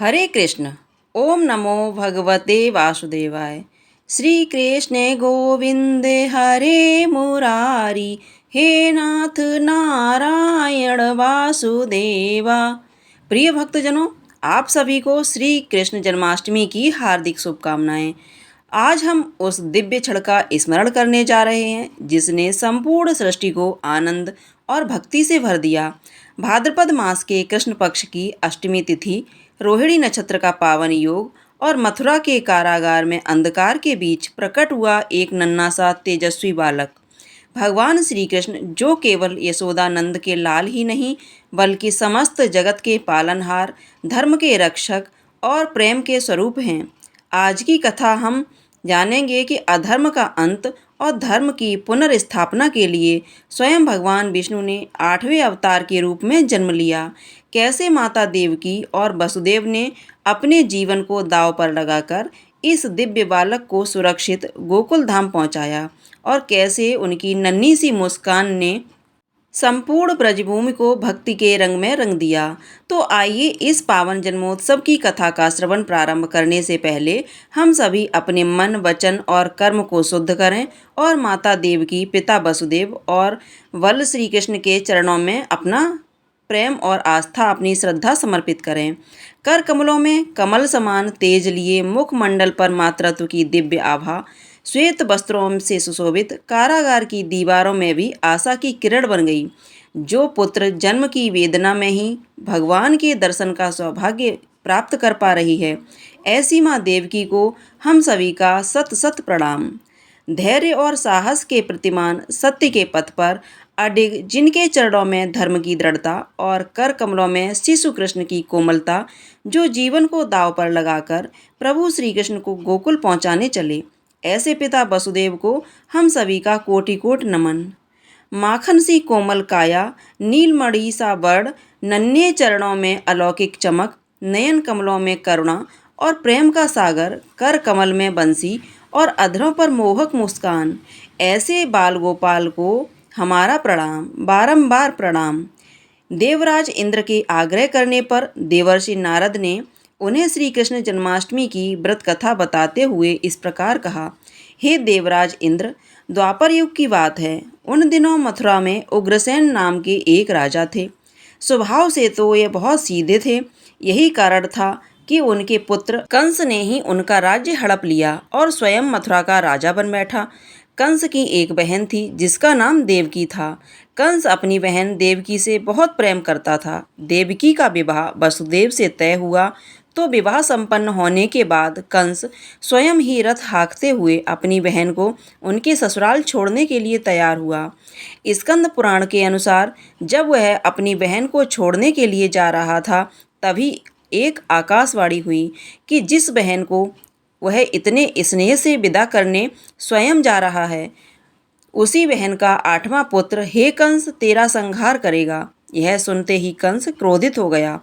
हरे कृष्ण। ओम नमो भगवते वासुदेवाय। श्री कृष्ण गोविंदे हरे मुरारी, हे नाथ नारायण वासुदेवा। प्रिय भक्तजनों, आप सभी को श्री कृष्ण जन्माष्टमी की हार्दिक शुभकामनाएं। आज हम उस दिव्य क्षण का स्मरण करने जा रहे हैं जिसने संपूर्ण सृष्टि को आनंद और भक्ति से भर दिया। भाद्रपद मास के कृष्ण पक्ष की अष्टमी तिथि, रोहिणी नक्षत्र का पावन योग और मथुरा के कारागार में अंधकार के बीच प्रकट हुआ एक नन्हा सा तेजस्वी बालक भगवान श्री कृष्ण, जो केवल यशोदानंद के लाल ही नहीं बल्कि समस्त जगत के पालनहार, धर्म के रक्षक और प्रेम के स्वरूप हैं। आज की कथा हम जानेंगे कि अधर्म का अंत और धर्म की पुनर्स्थापना के लिए स्वयं भगवान विष्णु ने 8वें अवतार के रूप में जन्म लिया। कैसे माता देवकी और वसुदेव ने अपने जीवन को दांव पर लगाकर इस दिव्य बालक को सुरक्षित गोकुल धाम पहुंचाया और कैसे उनकी नन्ही सी मुस्कान ने संपूर्ण ब्रजभूमि को भक्ति के रंग में रंग दिया। तो आइए इस पावन जन्मोत्सव की कथा का श्रवण प्रारंभ करने से पहले हम सभी अपने मन, वचन और कर्म को शुद्ध करें और माता देवकी, पिता वसुदेव और वल्ल श्री कृष्ण के चरणों में अपना प्रेम और आस्था, अपनी श्रद्धा समर्पित करें। कर कमलों में कमल समान तेज लिए, मुखमंडल पर मातृत्व की दिव्य आभा, श्वेत वस्त्रों से सुशोभित कारागार की दीवारों में भी आशा की किरण बन गई। जो पुत्र जन्म की वेदना में ही भगवान के दर्शन का सौभाग्य प्राप्त कर पा रही है, ऐसी माँ देवकी को हम सभी का सत सत प्रणाम। धैर्य और साहस के प्रतिमान, सत्य के पथ पर अडिग, जिनके चरणों में धर्म की दृढ़ता और कर कमलों में शिशु कृष्ण की कोमलता, जो जीवन को दांव पर लगाकर प्रभु श्री कृष्ण को गोकुल पहुंचाने चले, ऐसे पिता वसुदेव को हम सभी का कोटि कोटि नमन। माखन सी कोमल काया, नीलमणि सा वर्ण, नन्हे चरणों में अलौकिक चमक, नयन कमलों में करुणा और प्रेम का सागर, कर कमल में बंसी और अधरों पर मोहक मुस्कान, ऐसे बाल गोपाल को हमारा प्रणाम, बारंबार प्रणाम। देवराज इंद्र के आग्रह करने पर देवर्षि नारद ने उन्हें श्री कृष्ण जन्माष्टमी की व्रत कथा बताते हुए इस प्रकार कहा। हे देवराज इंद्र, द्वापर युग की बात है। उन दिनों मथुरा में उग्रसेन नाम के एक राजा थे। स्वभाव से तो ये बहुत सीधे थे। यही कारण था कि उनके पुत्र कंस ने ही उनका राज्य हड़प लिया और स्वयं मथुरा का राजा बन बैठा। कंस की एक बहन थी जिसका नाम देवकी था। कंस अपनी बहन देवकी से बहुत प्रेम करता था। देवकी का विवाह वसुदेव से तय हुआ तो विवाह संपन्न होने के बाद कंस स्वयं ही रथ हाँकते हुए अपनी बहन को उनके ससुराल छोड़ने के लिए तैयार हुआ। स्कंद पुराण के अनुसार जब वह अपनी बहन को छोड़ने के लिए जा रहा था, तभी एक आकाशवाणी हुई कि जिस बहन को वह इतने स्नेह से विदा करने स्वयं जा रहा है, उसी बहन का 8वां पुत्र हे कंस तेरा संहार करेगा। यह सुनते ही कंस क्रोधित हो गया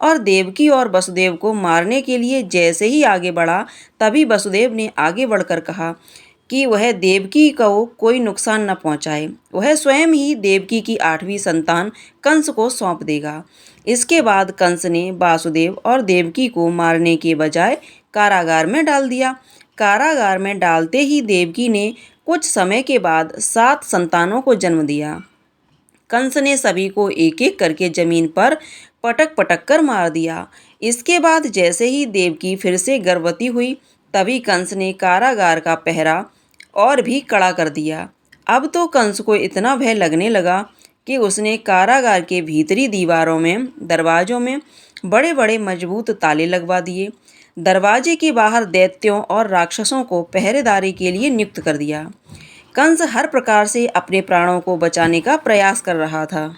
और देवकी और वसुदेव को मारने के लिए जैसे ही आगे बढ़ा, तभी वसुदेव ने आगे बढ़कर कहा कि वह देवकी को कोई नुकसान न पहुंचाए। वह स्वयं ही देवकी की 8वीं संतान कंस को सौंप देगा। इसके बाद कंस ने वासुदेव और देवकी को मारने के बजाय कारागार में डाल दिया। कारागार में डालते ही देवकी ने कुछ समय के बाद 7 संतानों को जन्म दिया। कंस ने सभी को एक एक करके जमीन पर पटक पटक कर मार दिया। इसके बाद जैसे ही देवकी फिर से गर्भवती हुई, तभी कंस ने कारागार का पहरा और भी कड़ा कर दिया। अब तो कंस को इतना भय लगने लगा कि उसने कारागार के भीतरी दीवारों में, दरवाजों में बड़े बड़े मजबूत ताले लगवा दिए। दरवाजे के बाहर दैत्यों और राक्षसों को पहरेदारी के लिए नियुक्त कर दिया। कंस हर प्रकार से अपने प्राणों को बचाने का प्रयास कर रहा था।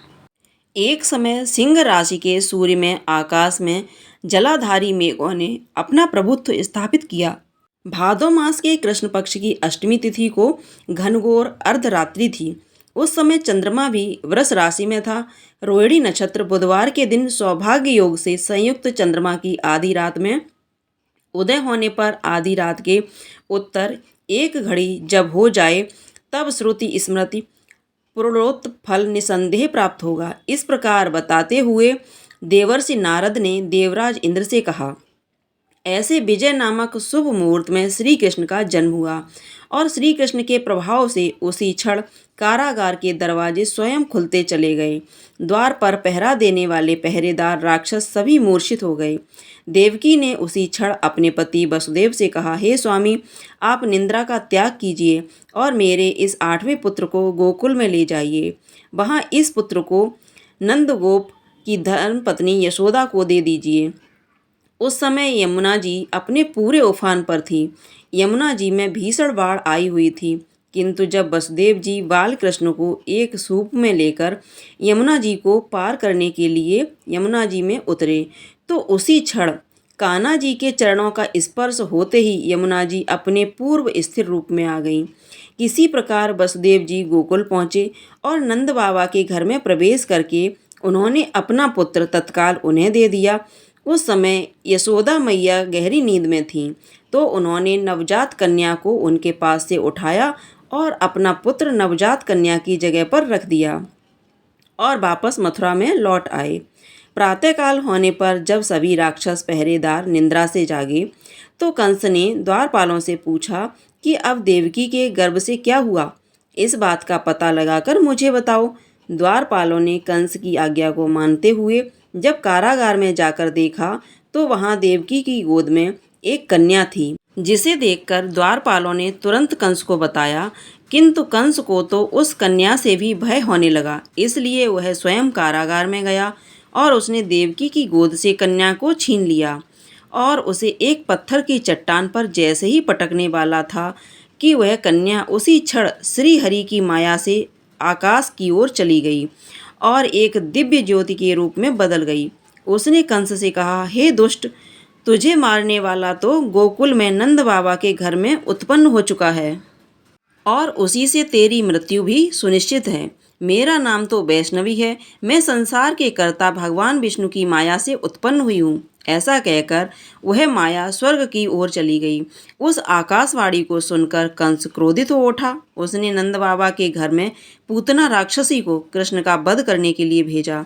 एक समय सिंह राशि के सूर्य में आकाश में जलाधारी मेघों ने अपना प्रभुत्व स्थापित किया। भादो मास के कृष्ण पक्ष की अष्टमी तिथि को घनघोर अर्धरात्रि थी। उस समय चंद्रमा भी वृष राशि में था। रोहिणी नक्षत्र बुधवार के दिन सौभाग्य योग से संयुक्त चंद्रमा की आधी रात में उदय होने पर आधी रात के उत्तर एक घड़ी जब हो जाए, तब श्रुति स्मृति पुरुषोत्त फल निसंदेह प्राप्त होगा। इस प्रकार बताते हुए देवर्षि नारद ने देवराज इंद्र से कहा। ऐसे विजय नामक शुभ मुहूर्त में श्री कृष्ण का जन्म हुआ और श्री कृष्ण के प्रभाव से उसी क्षण कारागार के दरवाजे स्वयं खुलते चले गए। द्वार पर पहरा देने वाले पहरेदार राक्षस सभी मूर्छित हो गए। देवकी ने उसी क्षण अपने पति वसुदेव से कहा, हे स्वामी, आप निंद्रा का त्याग कीजिए और मेरे इस 8वें पुत्र को गोकुल में ले जाइए। वहाँ इस पुत्र को नंदगोप की धर्मपत्नी यशोदा को दे दीजिए। उस समय यमुना जी अपने पूरे उफान पर थी। यमुना जी में भीषण बाढ़ आई हुई थी, किंतु जब वसुदेव जी बाल कृष्ण को एक सूप में लेकर यमुना जी को पार करने के लिए यमुना जी में उतरे, तो उसी क्षण कान्हा जी के चरणों का स्पर्श होते ही यमुना जी अपने पूर्व स्थिर रूप में आ गईं। किसी प्रकार वसुदेव जी गोकुल पहुँचे और नंद बाबा के घर में प्रवेश करके उन्होंने अपना पुत्र तत्काल उन्हें दे दिया। उस समय यशोदा मैया गहरी नींद में थीं, तो उन्होंने नवजात कन्या को उनके पास से उठाया और अपना पुत्र नवजात कन्या की जगह पर रख दिया और वापस मथुरा में लौट आए। प्रातःकाल होने पर जब सभी राक्षस पहरेदार निंद्रा से जागे, तो कंस ने द्वारपालों से पूछा कि अब देवकी के गर्भ से क्या हुआ? इस बात का पता लगाकर मुझे बताओ। द्वारपालों ने कंस की आज्ञा को मानते हुए जब कारागार में जाकर देखा, तो वहां देवकी की गोद में एक कन्या थी, जिसे देखकर द्वारपालों ने तुरंत कंस को बताया, किंतु कंस को तो उस कन्या से भी भय होने लगा। इसलिए वह स्वयं कारागार में गया और उसने देवकी की गोद से कन्या को छीन लिया और उसे एक पत्थर की चट्टान पर जैसे ही पटकने वाला था कि वह कन्या उसी क्षण श्री हरि की माया से आकाश की ओर चली गई और एक दिव्य ज्योति के रूप में बदल गई। उसने कंस से कहा, हे दुष्ट, तुझे मारने वाला तो गोकुल में नंद बाबा के घर में उत्पन्न हो चुका है और उसी से तेरी मृत्यु भी सुनिश्चित है। मेरा नाम तो वैष्णवी है। मैं संसार के कर्ता भगवान विष्णु की माया से उत्पन्न हुई हूँ। ऐसा कहकर वह माया स्वर्ग की ओर चली गई। उस आकाशवाणी को सुनकर कंस क्रोधित हो उठा। उसने नंद बाबा के घर में पूतना राक्षसी को कृष्ण का वध करने के लिए भेजा,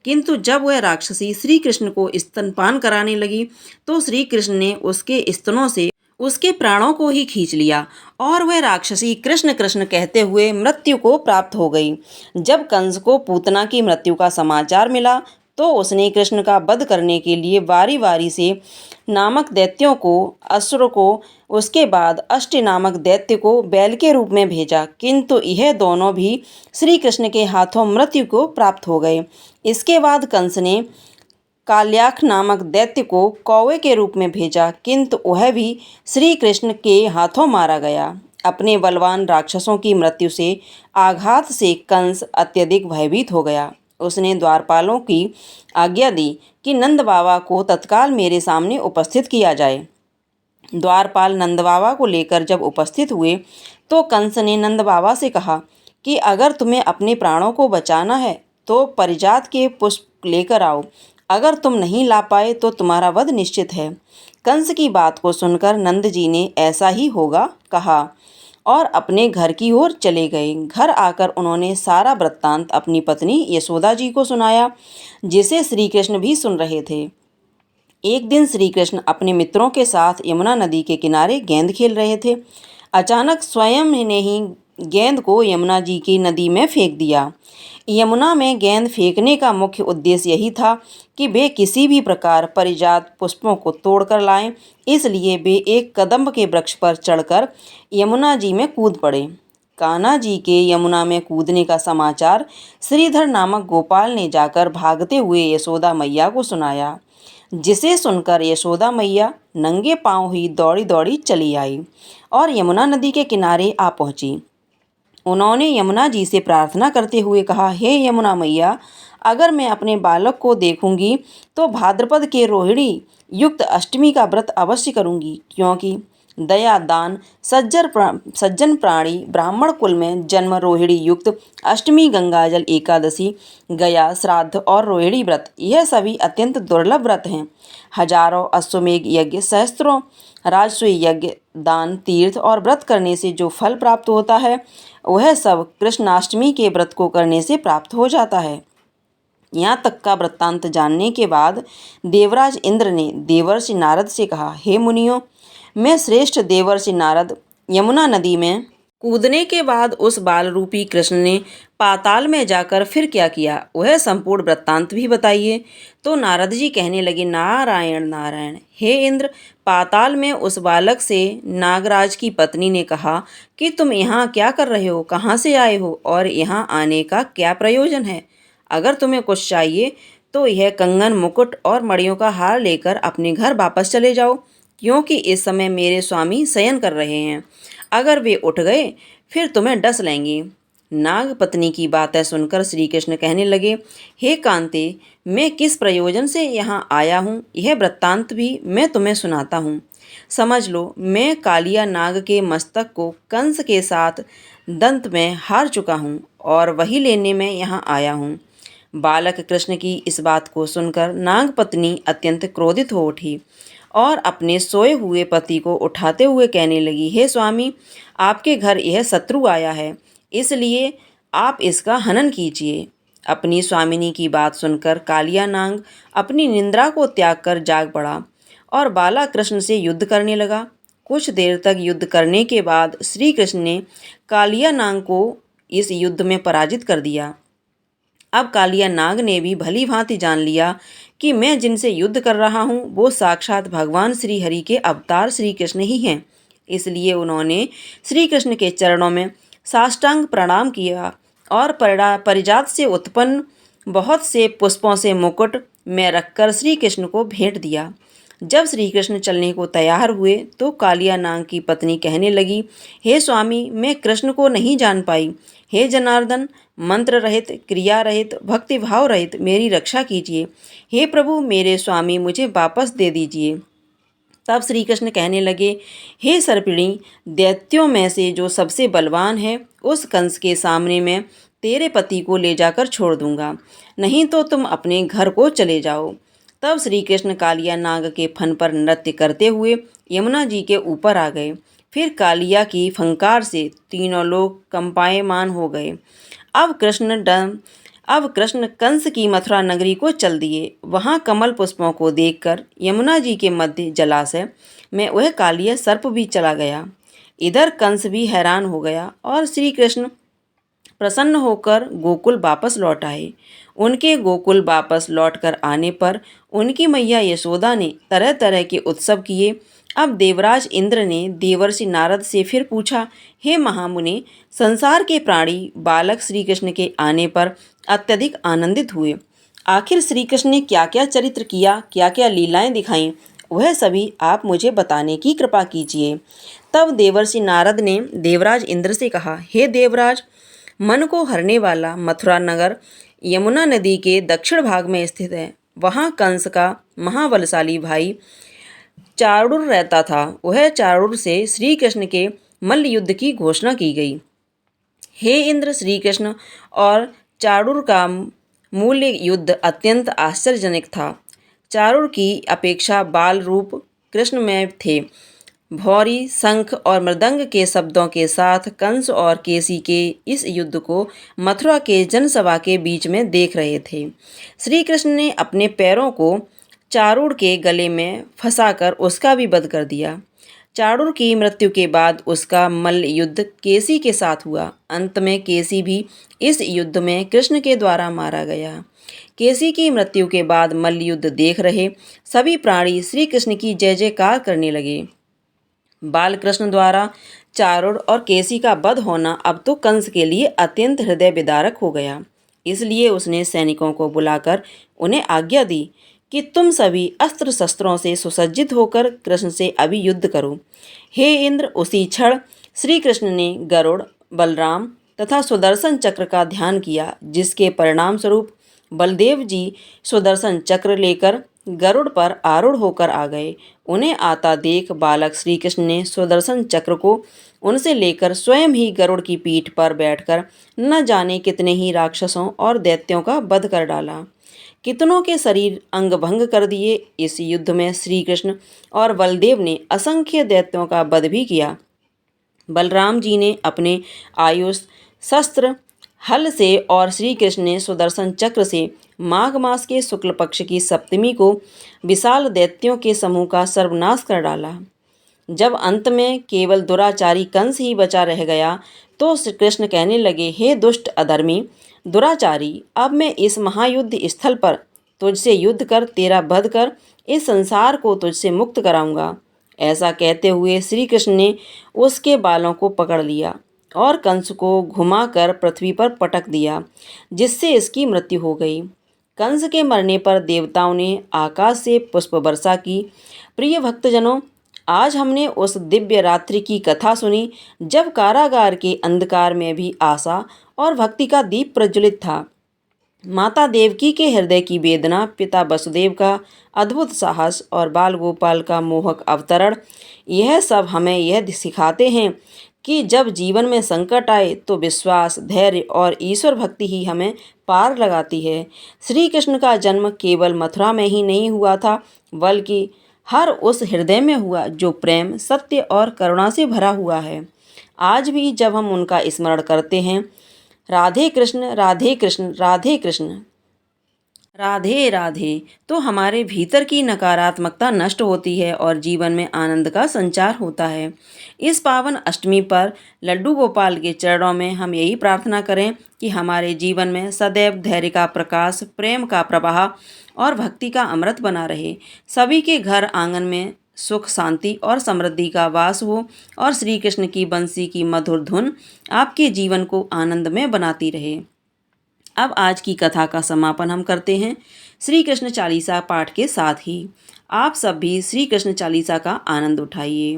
किंतु जब वह राक्षसी श्री कृष्ण को स्तनपान कराने लगी, तो श्री कृष्ण ने उसके स्तनों से उसके प्राणों को ही खींच लिया और वह राक्षसी कृष्ण कृष्ण कहते हुए मृत्यु को प्राप्त हो गई। जब कंस को पूतना की मृत्यु का समाचार मिला, तो उसने कृष्ण का वध करने के लिए बारी बारी से नामक दैत्यों को, असुर को, उसके अष्ट अष्टि नामक दैत्य को बैल के रूप में भेजा, किंतु यह दोनों भी श्री कृष्ण के हाथों मृत्यु को प्राप्त हो गए। इसके बाद कंस ने काल्याख नामक दैत्य को कौवे के रूप में भेजा, किंतु वह भी श्री कृष्ण के हाथों मारा गया। अपने बलवान राक्षसों की मृत्यु से आघात से कंस अत्यधिक भयभीत हो गया। उसने द्वारपालों की आज्ञा दी कि नंद बाबा को तत्काल मेरे सामने उपस्थित किया जाए। द्वारपाल नंद बाबा को लेकर जब उपस्थित हुए, तो कंस ने नंद बाबा से कहा कि अगर तुम्हें अपने प्राणों को बचाना है तो परिजात के पुष्प लेकर आओ। अगर तुम नहीं ला पाए तो तुम्हारा वध निश्चित है। कंस की बात को सुनकर नंद जी ने ऐसा ही होगा कहा और अपने घर की ओर चले गए। घर आकर उन्होंने सारा वृत्तांत अपनी पत्नी यशोदा जी को सुनाया, जिसे श्री कृष्ण भी सुन रहे थे। एक दिन श्री कृष्ण अपने मित्रों के साथ यमुना नदी के किनारे गेंद खेल रहे थे। अचानक स्वयं ने ही गेंद को यमुना जी की नदी में फेंक दिया। यमुना में गेंद फेंकने का मुख्य उद्देश्य यही था कि वे किसी भी प्रकार परिजात पुष्पों को तोड़कर लाएं, इसलिए वे एक कदम्ब के वृक्ष पर चढ़कर यमुना जी में कूद पड़े। कान्हा जी के यमुना में कूदने का समाचार श्रीधर नामक गोपाल ने जाकर भागते हुए यशोदा मैया को सुनाया, जिसे सुनकर यशोदा मैया नंगे पांव ही दौड़ी दौड़ी चली आई और यमुना नदी के किनारे आ पहुंची। उन्होंने यमुना जी से प्रार्थना करते हुए कहा, हे यमुना मैया, अगर मैं अपने बालक को देखूंगी तो भाद्रपद के रोहिणी युक्त अष्टमी का व्रत अवश्य करूंगी, क्योंकि दया, दान, सज्जन प्राणी, ब्राह्मण कुल में जन्म, रोहिणी युक्त अष्टमी, गंगाजल एकादशी, गया श्राद्ध और रोहिणी व्रत, यह सभी अत्यंत दुर्लभ व्रत हैं। हजारों अश्वमेघ यज्ञ, सहस्त्रों राजसूय यज्ञ, दान, तीर्थ और व्रत करने से जो फल प्राप्त होता है, वह सब कृष्णाष्टमी के व्रत को करने से प्राप्त हो जाता है। यहाँ तक का वृत्तांत जानने के बाद देवराज इंद्र ने देवर्षि नारद से कहा, हे मुनियों, मैं श्रेष्ठ देवर्षि नारद यमुना नदी में कूदने के बाद उस बाल रूपी कृष्ण ने पाताल में जाकर फिर क्या किया, वह संपूर्ण वृत्तांत भी बताइए। तो नारद जी कहने लगे, नारायण नारायण, हे इंद्र, पाताल में उस बालक से नागराज की पत्नी ने कहा कि तुम यहाँ क्या कर रहे हो, कहाँ से आए हो और यहाँ आने का क्या प्रयोजन है। अगर तुम्हें कुछ चाहिए तो यह कंगन, मुकुट और मणियों का हार लेकर अपने घर वापस चले जाओ, क्योंकि इस समय मेरे स्वामी शयन कर रहे हैं। अगर वे उठ गए फिर तुम्हें डस लेंगे। नाग पत्नी की बातें सुनकर श्री कृष्ण कहने लगे, हे कांते, मैं किस प्रयोजन से यहाँ आया हूँ, यह वृत्तांत भी मैं तुम्हें सुनाता हूँ। समझ लो, मैं कालिया नाग के मस्तक को कंस के साथ दंत में हार चुका हूँ और वही लेने में यहाँ आया हूँ। बालक कृष्ण की इस बात को सुनकर नाग पत्नी अत्यंत क्रोधित हो उठी और अपने सोए हुए पति को उठाते हुए कहने लगी, हे स्वामी, आपके घर यह शत्रु आया है, इसलिए आप इसका हनन कीजिए। अपनी स्वामिनी की बात सुनकर कालिया नाग अपनी निंद्रा को त्याग कर जाग पड़ा और बाला कृष्ण से युद्ध करने लगा। कुछ देर तक युद्ध करने के बाद श्री कृष्ण ने कालिया नाग को इस युद्ध में पराजित कर दिया। अब कालिया नाग ने भी भली भांति जान लिया कि मैं जिनसे युद्ध कर रहा हूँ वो साक्षात भगवान श्री हरि के अवतार श्री कृष्ण ही हैं। इसलिए उन्होंने श्री कृष्ण के चरणों में साष्टांग प्रणाम किया और परिजात से उत्पन्न बहुत से पुष्पों से मुकुट में रखकर श्री कृष्ण को भेंट दिया। जब श्री कृष्ण चलने को तैयार हुए तो कालिया नाग की पत्नी कहने लगी, हे स्वामी, मैं कृष्ण को नहीं जान पाई। हे जनार्दन, मंत्र रहित, क्रिया रहित, भक्ति भाव रहित मेरी रक्षा कीजिए। हे प्रभु, मेरे स्वामी, मुझे वापस दे दीजिए। तब श्री कृष्ण कहने लगे, हे सर्पिणी, दैत्यों में से जो सबसे बलवान है उस कंस के सामने मैं तेरे पति को ले जाकर छोड़ दूंगा, नहीं तो तुम अपने घर को चले जाओ। तब श्री कृष्ण कालिया नाग के फन पर नृत्य करते हुए यमुना जी के ऊपर आ गए। फिर कालिया की फंकार से तीनों लोग कंपायमान हो गए। अब कृष्ण कंस की मथुरा नगरी को चल दिए। वहाँ कमल पुष्पों को देखकर यमुना जी के मध्य जलाशय में वह कालिया सर्प भी चला गया। इधर कंस भी हैरान हो गया और श्री कृष्ण प्रसन्न होकर गोकुल वापस लौट आए। उनके गोकुल वापस लौटकर आने पर उनकी मैया यशोदा ने तरह तरह के उत्सव किए। अब देवराज इंद्र ने देवर्षि नारद से फिर पूछा, हे महामुनि, संसार के प्राणी बालक श्री कृष्ण के आने पर अत्यधिक आनंदित हुए। आखिर श्री कृष्ण ने क्या क्या चरित्र किया, क्या क्या लीलाएं दिखाईं, वह सभी आप मुझे बताने की कृपा कीजिए। तब देवर्षि नारद ने देवराज इंद्र से कहा, हे देवराज, मन को हरने वाला मथुरा नगर यमुना नदी के दक्षिण भाग में स्थित है। वहाँ कंस का महाबलशाली भाई चारूर रहता था। वह चारूर से श्री कृष्ण के मल्ल युद्ध की घोषणा की गई। हे इंद्र, श्री कृष्ण और चारूर का मूल्य युद्ध अत्यंत आश्चर्यजनक था। चारूर की अपेक्षा बाल रूप कृष्ण में थे। भौरी, शंख और मृदंग के शब्दों के साथ कंस और केसी के इस युद्ध को मथुरा के जनसभा के बीच में देख रहे थे। श्री कृष्ण ने अपने पैरों को चारूर के गले में फंसाकर उसका भी वध कर दिया। चारूर की मृत्यु के बाद उसका मल्ल युद्ध केसी के साथ हुआ। अंत में केसी भी इस युद्ध में कृष्ण के द्वारा मारा गया। केसी की मृत्यु के बाद मल्ल युद्ध देख रहे सभी प्राणी श्री कृष्ण की जय जयकार करने लगे। बाल कृष्ण द्वारा चारूर और केसी का वध होना अब तो कंस के लिए अत्यंत हृदय विदारक हो गया। इसलिए उसने सैनिकों को बुलाकर उन्हें आज्ञा दी कि तुम सभी अस्त्र शस्त्रों से सुसज्जित होकर कृष्ण से अभी युद्ध करो। हे इंद्र, उसी क्षण श्री कृष्ण ने गरुड़, बलराम तथा सुदर्शन चक्र का ध्यान किया, जिसके परिणाम स्वरूप बलदेव जी सुदर्शन चक्र लेकर गरुड़ पर आरूढ़ होकर आ गए। उन्हें आता देख बालक श्री कृष्ण ने सुदर्शन चक्र को उनसे लेकर स्वयं ही गरुड़ की पीठ पर बैठकर न जाने कितने ही राक्षसों और दैत्यों का वध कर डाला। कितनों के शरीर अंग भंग कर दिए। इस युद्ध में श्री कृष्ण और बलदेव ने असंख्य दैत्यों का वध भी किया। बलराम जी ने अपने आयुष, शस्त्र, हल से और श्री कृष्ण ने सुदर्शन चक्र से माघ मास के शुक्ल पक्ष की सप्तमी को विशाल दैत्यों के समूह का सर्वनाश कर डाला। जब अंत में केवल दुराचारी कंस ही बचा रह गया तो श्री कृष्ण कहने लगे, हे दुष्ट अधर्मी दुराचारी, अब मैं इस महायुद्ध स्थल पर तुझसे युद्ध कर तेरा वध कर इस संसार को तुझसे मुक्त कराऊंगा। ऐसा कहते हुए श्री कृष्ण ने उसके बालों को पकड़ लिया और कंस को घुमाकर पृथ्वी पर पटक दिया, जिससे इसकी मृत्यु हो गई। कंस के मरने पर देवताओं ने आकाश से पुष्प वर्षा की। प्रिय भक्तजनों, आज हमने उस दिव्य रात्रि की कथा सुनी जब कारागार के अंधकार में भी आशा और भक्ति का दीप प्रज्वलित था। माता देवकी के हृदय की वेदना, पिता वसुदेव का अद्भुत साहस और बाल गोपाल का मोहक अवतरण, यह सब हमें यह सिखाते हैं कि जब जीवन में संकट आए तो विश्वास, धैर्य और ईश्वर भक्ति ही हमें पार लगाती है। श्री कृष्ण का जन्म केवल मथुरा में ही नहीं हुआ था, बल्कि हर उस हृदय में हुआ जो प्रेम, सत्य और करुणा से भरा हुआ है। आज भी जब हम उनका स्मरण करते हैं, राधे कृष्ण राधे कृष्ण राधे कृष्ण राधे राधे, तो हमारे भीतर की नकारात्मकता नष्ट होती है और जीवन में आनंद का संचार होता है। इस पावन अष्टमी पर लड्डू गोपाल के चरणों में हम यही प्रार्थना करें कि हमारे जीवन में सदैव धैर्य का प्रकाश, प्रेम का प्रवाह और भक्ति का अमृत बना रहे। सभी के घर आंगन में सुख, शांति और समृद्धि का वास हो और श्री कृष्ण की बंसी की मधुर धुन आपके जीवन को आनंदमय बनाती रहे। अब आज की कथा का समापन हम करते हैं श्री कृष्ण चालीसा पाठ के साथ ही। आप सब भी श्री कृष्ण चालीसा का आनंद उठाइए।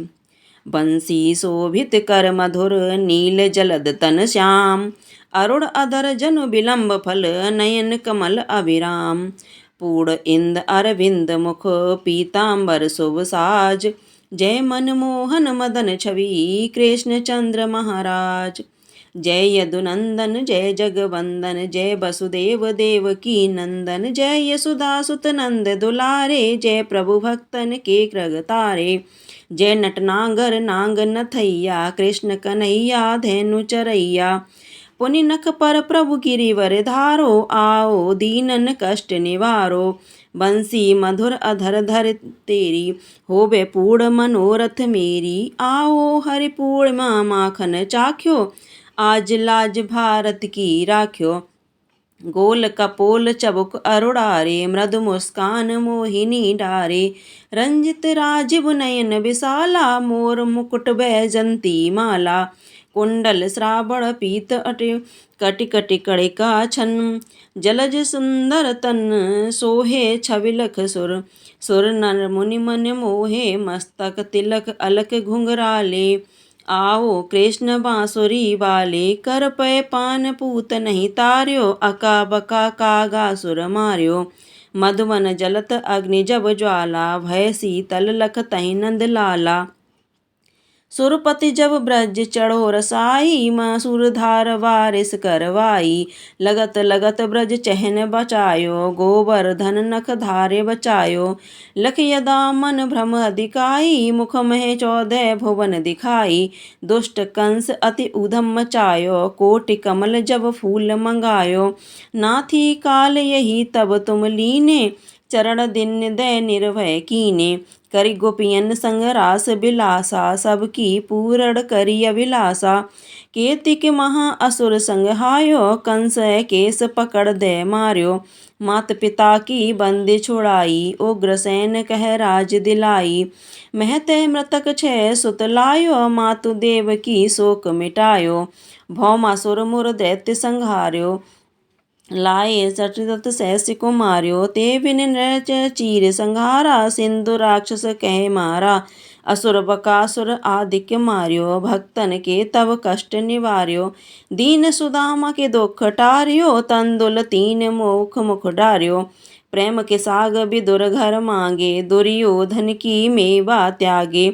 बंसी शोभित कर मधुर नील जलद तन श्याम, अरुण अधर जनु विलंब फल नयन कमल अभिराम। पूर्ण इंद अरविंद मुख पीतांबर शुभ साज, जय मनमोहन मदन छवि कृष्ण चंद्र महाराज। जय यदुनंदन जय जगवंदन, जय वसुदेव देवकी नंदन, जय यशोदा सुत नंद दुलारे, जय प्रभु भक्तन के कृगतारे। जय नटनागर नांग नथैया, कृष्ण कन्हैया धेनु चरैया। पुनि नख पर प्रभु गिरिवर धारो, आओ दीनन कष्ट निवारो। बंसी मधुर अधर धर तेरी, होवे पूर्ण मनोरथ मेरी। आओ हरि पूर्ण माखन चाख्यो, आज लाज भारत की राख्यो। गोल कपोल चबुक अरुड़ारे, मृदु मुस्कान मोहिनी डारे। रंजित राजीव नयन विशाला, मोर मुकुट बैजंती माला। कुंडल श्रावण पीत अटे, कटि कटि कड़िका छन। जलज सुंदर तन सोहे छविलख सुर, सुर नर मुनि मन मोहे। मस्तक तिलक अलक घुंघराले, आओ कृष्ण बांसुरी वाले। कर पै पान पूत नहीं तार्यो, अका बका कागा सुर मार्यो। मधुवन जलत अग्नि जब ज्वाला, भय शीतल लख तहि नंद लाला। सुरपति जब ब्रज चढ़ो रसाई, मसूरधार वारिस करवाई। लगत लगत ब्रज चहन बचायो, गोवर्धन नख धारे बचायो। लख यदा मन भ्रम अधिकाई, मुख मह 14 भुवन दिखाई। दुष्ट कंस अति उधम मचायो, कोटि कमल जब फूल मंगायो। नाथी काल यही तब तुम लीने, चरण दिन दय निर्भय कीने। करि गोपियन संग रास बिलासा, सबकी पूरण करि अभिलाषा। केतिक महा असुर संग हायो, कंस केस पकड़ दे मार्यो। मात पिता की बंदी छुड़ाई, उग्रसेन कह राज दिलाई। महते मृतक 6 सुत लायो, मातु देव की शोक मिटायो। भौमासुर मुर दैत्य संहार्यो, लाए सटदत सहस्य को मार्यो। ते बिन नृच चीर संहारा, सिंधु राक्षस कह मारा। असुर बकासुर आदिक्य मार्यो, भक्तन के तब कष्ट निवार्यो। दीन सुदामा के दुख टार्यो, तंदुल 3 मुख मुख डार्यो। प्रेम के साग विदुर घर मांगे, दुर्योधन की मेवा त्यागे।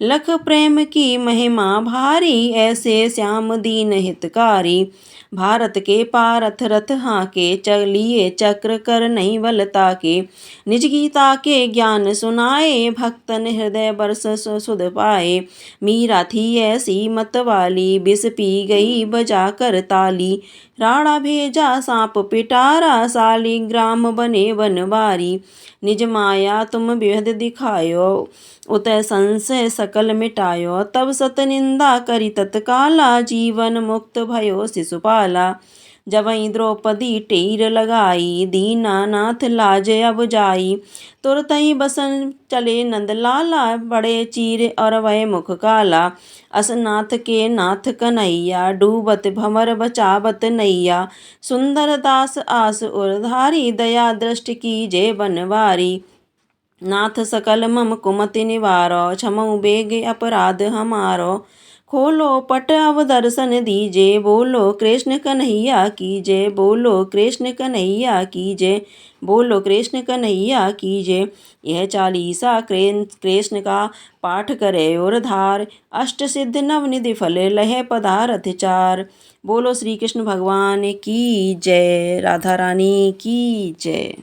लख प्रेम की महिमा भारी, ऐसे श्याम दीन हितकारी। भारत के पारथ रथ हाके, चलिए चक्र कर नहीं बलता के। निज गीता के ज्ञान सुनाए, भक्तन हृदय बरस सुध पाए। मीरा थी ऐसी मत वाली, बिस पी गई बजा कर ताली। राणा भेजा सांप पिटारा, शालिग्राम बने बनवारी। निज माया तुम बेहद दिखायो, उतय संशय सकल मिटायो। तब सत निंदा करी तत्काला, जीवन मुक्त भयो शिशुपाला। जबहि द्रौपदी टेर लगाई, दीनानाथ लाज अब जाई। तुरतहि बसन चले नंदलाला, बड़े चीर और वह मुख काला। असनाथ के नाथ कन्हैया, डूबत भंवर बचावत नैया। सुंदर दास आस उरधारी, दया दृष्टि कीजे बनवारी। नाथ सकल मम कुमति निवारो, क्षमऊ बेग अपराध हमारो। खोलो पट अब दर्शन दीजे, बोलो कृष्ण कन्हैया की जय। बोलो कृष्ण कन्हैया की जय। बोलो कृष्ण कन्हैया की जय। यह चालीसा कृष्ण का पाठ करे और धार, अष्ट सिद्ध नवनिधि फल लहे पदारथ चार। बोलो श्री कृष्ण भगवान की जय। राधा रानी की जय।